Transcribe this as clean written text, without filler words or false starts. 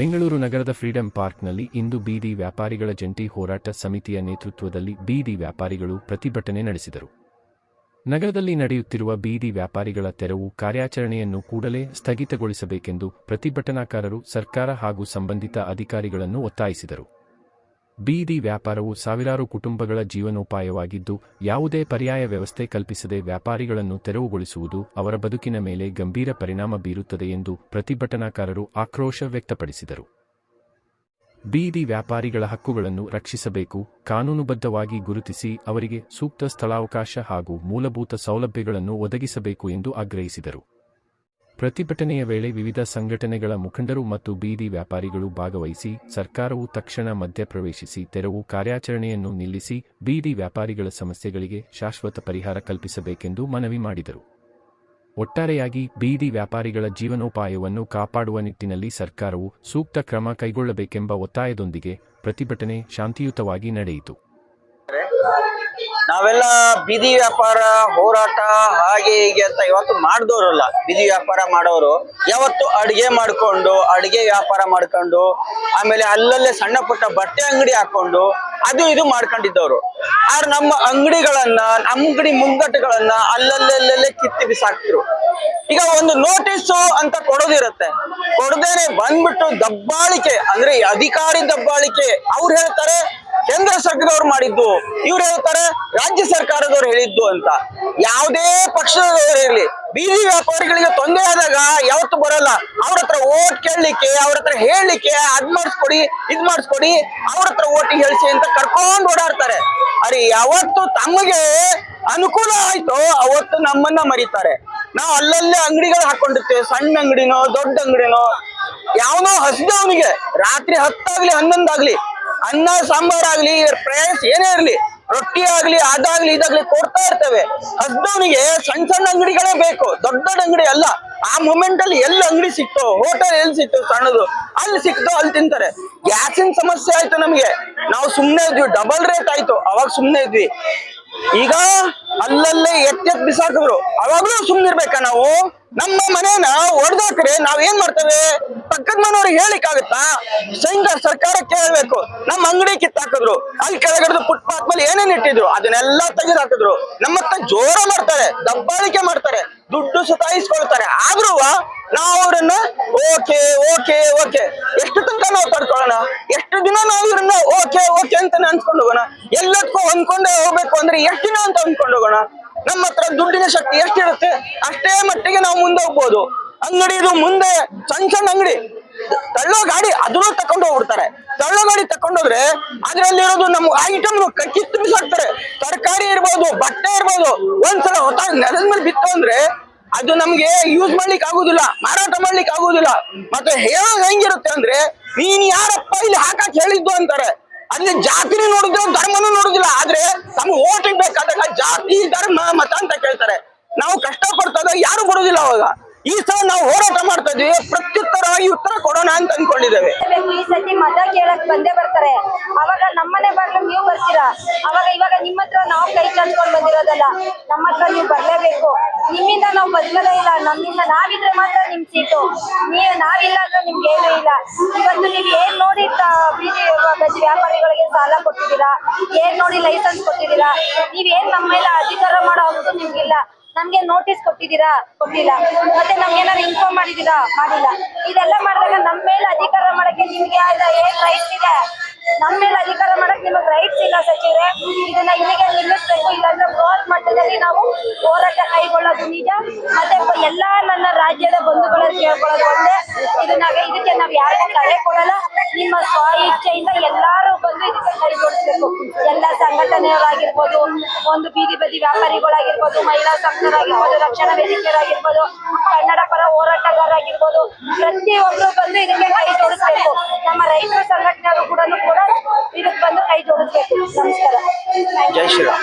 ಬೆಂಗಳೂರು ನಗರದ ಫ್ರೀಡಂ ಪಾರ್ಕ್ನಲ್ಲಿ ಇಂದು ಬೀದಿ ವ್ಯಾಪಾರಿಗಳ ಜಂಟಿ ಹೋರಾಟ ಸಮಿತಿಯ ನೇತೃತ್ವದಲ್ಲಿ ಬೀದಿ ವ್ಯಾಪಾರಿಗಳು ಪ್ರತಿಭಟನೆ ನಡೆಸಿದರು. ನಗರದಲ್ಲಿ ನಡೆಯುತ್ತಿರುವ ಬೀದಿ ವ್ಯಾಪಾರಿಗಳ ತೆರವು ಕಾರ್ಯಾಚರಣೆಯನ್ನು ಕೂಡಲೇ ಸ್ಥಗಿತಗೊಳಿಸಬೇಕೆಂದು ಪ್ರತಿಭಟನಾಕಾರರು ಸರ್ಕಾರ ಹಾಗೂ ಸಂಬಂಧಿತ ಅಧಿಕಾರಿಗಳನ್ನು ಒತ್ತಾಯಿಸಿದರು. ಬೀದಿ ವ್ಯಾಪಾರವು ಸಾವಿರಾರು ಕುಟುಂಬಗಳ ಜೀವನೋಪಾಯವಾಗಿದ್ದು, ಯಾವುದೇ ಪರ್ಯಾಯ ವ್ಯವಸ್ಥೆ ಕಲ್ಪಿಸದೆ ವ್ಯಾಪಾರಿಗಳನ್ನು ತೆರವುಗೊಳಿಸುವುದು ಅವರ ಬದುಕಿನ ಮೇಲೆ ಗಂಭೀರ ಪರಿಣಾಮ ಬೀರುತ್ತದೆ ಎಂದು ಪ್ರತಿಭಟನಾಕಾರರು ಆಕ್ರೋಶ ವ್ಯಕ್ತಪಡಿಸಿದರು. ಬೀದಿ ವ್ಯಾಪಾರಿಗಳ ಹಕ್ಕುಗಳನ್ನು ರಕ್ಷಿಸಬೇಕು, ಕಾನೂನುಬದ್ಧವಾಗಿ ಗುರುತಿಸಿ ಅವರಿಗೆ ಸೂಕ್ತ ಸ್ಥಳಾವಕಾಶ ಹಾಗೂ ಮೂಲಭೂತ ಸೌಲಭ್ಯಗಳನ್ನು ಒದಗಿಸಬೇಕು ಎಂದು ಆಗ್ರಹಿಸಿದರು. ಪ್ರತಿಭಟನೆಯ ವೇಳೆ ವಿವಿಧ ಸಂಘಟನೆಗಳ ಮುಖಂಡರು ಮತ್ತು ಬೀದಿ ವ್ಯಾಪಾರಿಗಳು ಭಾಗವಹಿಸಿ, ಸರ್ಕಾರವು ತಕ್ಷಣ ಮಧ್ಯಪ್ರವೇಶಿಸಿ ತೆರವು ಕಾರ್ಯಾಚರಣೆಯನ್ನು ನಿಲ್ಲಿಸಿ ಬೀದಿ ವ್ಯಾಪಾರಿಗಳ ಸಮಸ್ಯೆಗಳಿಗೆ ಶಾಶ್ವತ ಪರಿಹಾರ ಕಲ್ಪಿಸಬೇಕೆಂದು ಮನವಿ ಮಾಡಿದರು. ಒಟ್ಟಾರೆಯಾಗಿ ಬೀದಿ ವ್ಯಾಪಾರಿಗಳ ಜೀವನೋಪಾಯವನ್ನು ಕಾಪಾಡುವ ನಿಟ್ಟಿನಲ್ಲಿ ಸರ್ಕಾರವು ಸೂಕ್ತ ಕ್ರಮ ಕೈಗೊಳ್ಳಬೇಕೆಂಬ ಒತ್ತಾಯದೊಂದಿಗೆ ಪ್ರತಿಭಟನೆ ಶಾಂತಿಯುತವಾಗಿ ನಡೆಯಿತು. ನಾವೆಲ್ಲ ಬೀದಿ ವ್ಯಾಪಾರ ಹೋರಾಟ ಹಾಗೆ ಹೀಗೆ ಅಂತ ಇವತ್ತು ಮಾಡಿದವರಲ್ಲ. ಬೀದಿ ವ್ಯಾಪಾರ ಮಾಡೋರು ಯಾವತ್ತು ಅಡಿಗೆ ವ್ಯಾಪಾರ ಮಾಡ್ಕೊಂಡು, ಆಮೇಲೆ ಅಲ್ಲಲ್ಲೇ ಸಣ್ಣ ಪುಟ್ಟ ಬಟ್ಟೆ ಅಂಗಡಿ ಹಾಕೊಂಡು ಅದು ಇದು ಮಾಡ್ಕೊಂಡಿದ್ದವ್ರು. ಆದ್ರೆ ನಮ್ಮ ಅಂಗಡಿ ಮುಂಗಟ್ಟುಗಳನ್ನ ಅಲ್ಲಲ್ಲೇ ಕಿತ್ತಿ ಬಿಸಾಕ್ತಿರು. ಈಗ ಒಂದು ನೋಟಿಸು ಅಂತ ಕೊಡೋದಿರುತ್ತೆ, ಕೊಡದೇನೆ ಬಂದ್ಬಿಟ್ಟು ದಬ್ಬಾಳಿಕೆ ಅಂದ್ರೆ ಅಧಿಕಾರಿ ದಬ್ಬಾಳಿಕೆ. ಅವ್ರು ಹೇಳ್ತಾರೆ ಕೇಂದ್ರ ಸರ್ಕಾರದವ್ರು ಮಾಡಿದ್ದು, ಇವ್ರು ಹೇಳ್ತಾರೆ ರಾಜ್ಯ ಸರ್ಕಾರದವ್ರು ಹೇಳಿದ್ದು ಅಂತ. ಯಾವುದೇ ಪಕ್ಷದವ್ರು ಇರ್ಲಿ, ಬೀದಿ ವ್ಯಾಪಾರಿಗಳಿಗೆ ತೊಂದರೆ ಆದಾಗ ಯಾವತ್ತು ಬರಲ್ಲ. ಅವ್ರ ಹತ್ರ ಓಟ್ ಕೇಳಲಿಕ್ಕೆ, ಅವ್ರ ಹತ್ರ ಹೇಳಲಿಕ್ಕೆ, ಅದ್ ಮಾಡಿಸ್ಕೊಡಿ ಇದ್ ಮಾಡಿಸ್ಕೊಡಿ, ಅವ್ರ ಹತ್ರ ಓಟಿಗೆ ಹೇಳಿಸಿ ಅಂತ ಕರ್ಕೊಂಡು ಓಡಾಡ್ತಾರೆ. ಅರೆ ಯಾವತ್ತು ತಮಗೆ ಅನುಕೂಲ ಆಯ್ತೋ ಅವತ್ತು ನಮ್ಮನ್ನ ಮರೀತಾರೆ. ನಾವು ಅಲ್ಲಲ್ಲೇ ಅಂಗಡಿಗಳು ಹಾಕೊಂಡಿರ್ತೇವೆ, ಸಣ್ಣ ಅಂಗಡಿನೋ ದೊಡ್ಡ ಅಂಗಡಿನೋ. ಯಾವನೋ ಹಸಿದವನಿಗೆ ರಾತ್ರಿ 10 ಆಗ್ಲಿ 11 ಆಗ್ಲಿ ಅನ್ನ ಸಾಂಬಾರ್ ಆಗ್ಲಿ ಪ್ರಯಾಸ ಏನೇ ಇರ್ಲಿ, ರೊಟ್ಟಿ ಆಗ್ಲಿ ಅದಾಗ್ಲಿ ಇದಾಗ್ಲಿ ಕೊಡ್ತಾ ಇರ್ತೇವೆ. ಹಸ್ದವನಿಗೆ ಸಣ್ಣ ಅಂಗಡಿಗಳೇ ಬೇಕು, ದೊಡ್ಡ ಅಂಗಡಿ ಅಲ್ಲ. ಆ ಮೂಮೆಂಟ್ ಅಲ್ಲಿ ಎಲ್ಲಿ ಅಂಗಡಿ ಸಿಕ್ತೋ, ಹೋಟೆಲ್ ಎಲ್ಲಿ ಸಿಕ್ತೋ ಸಣ್ಣದು ಅಲ್ಲಿ ಸಿಕ್ತೋ ಅಲ್ಲಿ ತಿಂತಾರೆ. ಗ್ಯಾಸಿನ ಸಮಸ್ಯೆ ಆಯ್ತು ನಮ್ಗೆ, ನಾವು ಸುಮ್ನೆ ಇದ್ವಿ. ಡಬಲ್ ರೇಟ್ ಆಯ್ತು, ಅವಾಗ ಸುಮ್ನೆ ಇದ್ವಿ. ಈಗ ಅಲ್ಲಲ್ಲೇ ಎತ್ತಿ ಬಿಸಾಕಿದ್ರು, ಅವಾಗ್ಲೂ ಸುಮ್ನಿರ್ಬೇಕಾ ನಾವು? ನಮ್ಮ ಮನೇನ ಹೊಡೆದಾಕ್ರೆ ನಾವ್ ಏನ್ ಮಾಡ್ತೇವೆ? ಪಕ್ಕದ ಮನೆಯವ್ರಿಗೆ ಹೇಳಿಕ್ಕಾಗತ್ತಾ? ಸರ್ಕಾರಕ್ಕೆ ಹೇಳ್ಬೇಕು. ನಮ್ಮ ಅಂಗಡಿ ಕಿತ್ತಾಕಿದ್ರು, ಅಲ್ಲಿ ಕೆಳಗಡೆ ಫುಟ್ಪಾತ್ ಮೇಲೆ ಏನೇನ್ ಇಟ್ಟಿದ್ರು ಅದನ್ನೆಲ್ಲ ತೆಗೆದು ಹಾಕಿದ್ರು. ನಮ್ಮ ಹತ್ರ ಜೋರ ಮಾಡ್ತಾರೆ, ದಬ್ಬಾಳಿಕೆ ಮಾಡ್ತಾರೆ, ದುಡ್ಡು ಸುತಾಯಿಸ್ಕೊಳ್ತಾರೆ. ಆದ್ರೂ ನಾವು ಅವ್ರನ್ನ ಓಕೆ ಓಕೆ ಓಕೆ ಎಷ್ಟು ತನಕ ನಾವು ತಡ್ಕೊಳ್ಳೋಣ? ಎಷ್ಟು ದಿನ ನಾವು ಇವ್ರನ್ನ ಓಕೆ ಓಕೆ ಅಂತಾನೆ ಅನ್ಸ್ಕೊಂಡು ಹೋಗೋಣ? ಎಲ್ಲದಕ್ಕೂ ಹೊಂದ್ಕೊಂಡೇ ಹೋಗ್ಬೇಕು ಅಂದ್ರೆ ಎಷ್ಟು ದಿನ ಅಂತ ಅನ್ಕೊಂಡು ಹೋಗೋಣ? ನಮ್ಮ ಹತ್ರ ದುಡ್ಡಿನ ಶಕ್ತಿ ಎಷ್ಟಿರುತ್ತೆ ಅಷ್ಟೇ ಮಟ್ಟಿಗೆ ನಾವು ಮುಂದೆ ಹೋಗ್ಬೋದು. ಅಂಗಡಿದು ಮುಂದೆ ಸಣ್ಣ ಅಂಗಡಿ ತಳ್ಳೋ ಗಾಡಿ ಅದನ್ನು ತಕೊಂಡು ಹೋಗ್ಬಿಡ್ತಾರೆ. ತಳ್ಳೋ ಗಾಡಿ ತಕೊಂಡೋದ್ರೆ ಅದ್ರಲ್ಲಿರೋದು ನಮ್ಮ ಐಟಮ್ ಕಿತ್ತು ಬಿಸಾಕ್ತಾರೆ. ತರಕಾರಿ ಇರ್ಬೋದು, ಬಟ್ಟೆ ಇರ್ಬೋದು, ಒಂದ್ಸಲ ನೆಲದ ಮೇಲೆ ಬಿತ್ತು ಅಂದ್ರೆ ಅದು ನಮ್ಗೆ ಯೂಸ್ ಮಾಡ್ಲಿಕ್ಕೆ ಆಗುದಿಲ್ಲ, ಮಾರಾಟ ಮಾಡ್ಲಿಕ್ಕೆ ಆಗುದಿಲ್ಲ. ಮತ್ತೆ ಹೇಳೋದು ಹೆಂಗಿರುತ್ತೆ ಅಂದ್ರೆ, ನೀನ್ ಯಾರಪ್ಪ ಇಲ್ಲಿ ಹಾಕಕ್ ಹೇಳಿದ್ದು ಅಂತಾರೆ. ಅಲ್ಲಿ ಜಾತಿನೂ ನೋಡಿದ್ರೆ ಧರ್ಮನೂ ನೋಡುದಿಲ್ಲ. ಆದ್ರೆ ನಮ್ಗೆ ಓಟಿಗೆ ಬೇಕಾದಾಗ ಜಾತಿ ಧರ್ಮ ಮತ ಅಂತ ಕೇಳ್ತಾರೆ. ನಾವು ಕಷ್ಟ ಪಡ್ತದಾಗ ಯಾರು ಕೊಡುದಿಲ್ಲ. ಅವಾಗ ಈ ಸಲ ನಾವು ಹೋರಾಟ ಮಾಡ್ತಾ ಇದ್ವಿ, ಪ್ರತ್ಯುತ್ತರವಾಗಿ ಉತ್ತರ ಕೊಡೋಣ ಅಂತ ಅನ್ಕೊಂಡಿದ್ದೇವೆ. ಈ ಸತಿ ಮತ ಕೇಳಕ್ ಬಂದೇ ಬರ್ತಾರೆ. ಅವಾಗ ನಮ್ಮನೆ ಬಾಗ್ಲು ನೀವು ಬರ್ತೀರಾ. ಇವಾಗ ನಿಮ್ಮ ಹತ್ರ ನಾವು ಕೈ ಚಾಚ್ಕೊಂಡ್ ಬಂದಿರೋದಲ್ಲ, ನಮ್ಮ ಹತ್ರ ನೀವು ಬರ್ಲೇಬೇಕು. ನಿಮ್ಮಿಂದ ನಾವು ಬದಲದೇ ಇಲ್ಲ. ನಮ್ಮಿಂದ ನಾವಿದ್ರೆ ಮಾತ್ರ ನಿಮ್ ಸೀಟು, ನಾವಿಲ್ಲ ಅಂದ್ರೆ ನಿಮ್ಗೆ ಏನೂ ಇಲ್ಲ. ಇವತ್ತು ನೀವು ಏನ್ ನೋಡಿ ಬೀದಿ ವ್ಯಾಪಾರಿಗಳಿಗೆ ಸಾಲ ಕೊಟ್ಟಿದ್ದೀರಾ, ಏನ್ ನೋಡಿ ಲೈಸೆನ್ಸ್ ಕೊಟ್ಟಿದ್ದೀರಾ, ನೀವೇನ್ ನಮ್ಮ ಮೇಲೆ ಅಧಿಕಾರ ಮಾಡೋ ಹಕ್ಕು ನಿಮ್ಗಿಲ್ಲ. ನಮ್ಗೆ ನೋಟಿಸ್ ಕೊಟ್ಟಿದ್ದೀರಾ, ಕೊಟ್ಟಿಲ್ಲ. ಮತ್ತೆ ನಮ್ಗೆ ಏನಾದ್ರು ಇನ್ಫಾರ್ಮ್ ಮಾಡಿದೀರಾ, ಮಾಡಿಲ್ಲ. ಇದೆಲ್ಲ ಮಾಡಿದಾಗ ನಮ್ಮ ಮೇಲೆ ಅಧಿಕಾರ ಮಾಡಕ್ಕೆ ನಿಮ್ಗೆ ಏನ್ ರೈಟ್ಸ್ ಇದೆ? ನಮ್ಮ ಮೇಲೆ ಅಧಿಕಾರ ಮಾಡಕ್ ನಿಮಗ್ ರೈಟ್ಸ್ ಇಲ್ಲ ಸಚಿವರೇ. ಇದನ್ನ ಇಲ್ಲಿಗೆ ನಿಲ್ಲಿಸ್ಬೇಕು, ಇಲ್ಲಾಂದ್ರೆ ಬೃಹತ್ ಮಟ್ಟದಲ್ಲಿ ನಾವು ಹೋರಾಟ ಕೈಗೊಳ್ಳೋದು ನಿಜ. ಮತ್ತೆ ಎಲ್ಲಾ ನನ್ನ ರಾಜ್ಯದ ಬಂಧುಗಳಲ್ಲಿ ಕೇಳ್ಕೊಳ್ಳೋದು ಒಂದೇ, ಇದಕ್ಕೆ ನಾವ್ ಯಾರಿಗೂ ತಡೆ ಕೊಡಲ್ಲ. ನಿಮ್ಮ ಸ್ವ ಇಚ್ಛೆಯಿಂದ ಎಲ್ಲಾರು ಬಂದು ಇದಕ್ಕೆ ಕೈ ಜೋಡಿಸ್ಬೇಕು. ಎಲ್ಲ ಸಂಘಟನೆಯವರಾಗಿರ್ಬೋದು, ಒಂದು ಬೀದಿ ಬದಿ ವ್ಯಾಪಾರಿಗಳಾಗಿರ್ಬೋದು, ಮಹಿಳಾ ಸಂಘರಾಗಿರ್ಬೋದು, ರಕ್ಷಣಾ ವೇದಿಕೆಯರಾಗಿರ್ಬೋದು, ಕನ್ನಡ ಪರ ಹೋರಾಟಗಾರರಾಗಿರ್ಬೋದು, ಪ್ರತಿಯೊಬ್ರು ಬಂದು ಇದಕ್ಕೆ ಕೈ ಜೋಡಿಸ್ಬೇಕು. ನಮ್ಮ ರೈತರ ಸಂಘಟನೆಯವರು ಕೂಡ ಇದಕ್ಕೆ ಬಂದು ಕೈ ಜೋಡಿಸ್ಬೇಕು. ನಮಸ್ಕಾರ. ಜೈ ಶ್ರೀರಾಮ್.